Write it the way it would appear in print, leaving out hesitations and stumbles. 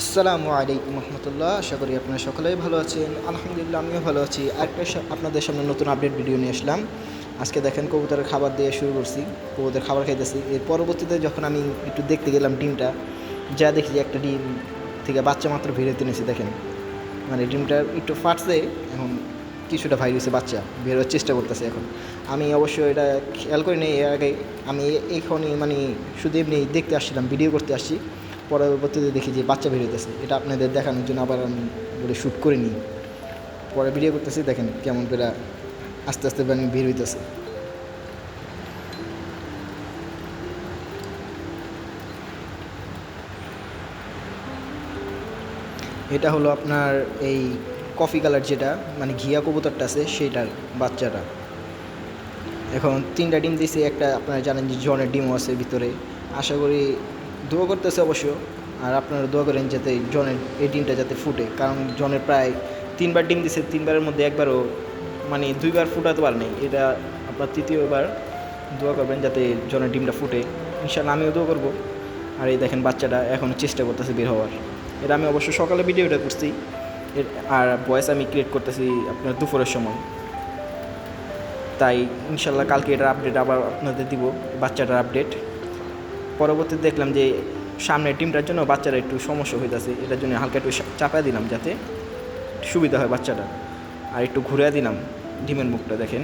আসসালামু আলাইকুম রহমতুল্লাহ। আশা করি আপনারা সকলেই ভালো আছেন। আলহামদুলিল্লাহ আমিও ভালো আছি। আরেকটা আপনাদের সামনে নতুন আপডেট ভিডিও নিয়ে আসলাম। আজকে দেখেন কবুতরের খাবার দিয়ে শুরু করছি। কবুতর খাবার খাইতেছি। এর পরবর্তীতে যখন আমি একটু দেখতে গেলাম ডিমটা, যা দেখি যে একটা ডিম থেকে বাচ্চা মাত্র বের হতে নিয়েছে। দেখেন মানে ডিমটা একটু ফাটছে, এখন কিছুটা ভাই হয়েছে, বাচ্চা বের হওয়ার চেষ্টা করতেছে। এখন আমি অবশ্য এটা খেয়াল করিনি এর আগে। আমি এখনই মানে শুধু এমনি দেখতে আসছিলাম, ভিডিও করতে আসছি। পরবর্তীতে দেখি যে বাচ্চা বের হইতেছে। এটা আপনাদের দেখানোর জন্য আবার আমি বলে শ্যুট করে নিই। পরে ভিডিও করতেছি, দেখেন কেমন করে আস্তে আস্তে বের হইতেছে। এটা হলো আপনার এই কফি কালার, যেটা মানে ঘিয়া কবুতরটা আছে সেইটার বাচ্চাটা। এখন 3টা ডিম দিয়েছে, একটা আপনারা জানেন যে জনের ডিমও আছে ভিতরে। আশা করি দোয়া করতেছে অবশ্য, আর আপনারা দোয়া করেন যাতে জনের এই ডিমটা যাতে ফুটে, কারণ জনের প্রায় 3বার ডিম দিছে, 3বারের মধ্যে একবারও মানে 2বার ফুটাতে পারেনি। এটা আপনার 3য় বার। দোয়া করবেন যাতে জনের ডিমটা ফুটে, ইনশাল্লাহ আমিও দোয়া করবো। আর এই দেখেন বাচ্চাটা এখনও চেষ্টা করতেছে বের হওয়ার। এটা আমি অবশ্য সকালে ভিডিওটা করছি, এর আর ভয়েস আমি ক্রিয়েট করতেছি আপনার দুপুরের সময়। তাই ইনশাল্লাহ কালকে এটার আপডেট আবার আপনাদের দিব, বাচ্চাটার আপডেট। পরবর্তীতে দেখলাম যে সামনের টিমটার জন্য বাচ্চারা একটু সমস্যা হইতেছে, এটার জন্য হালকা একটু চাপায় দিলাম যাতে সুবিধা হয় বাচ্চাটা। আর একটু ঘুরে দিলাম ডিমের মুখটা, দেখেন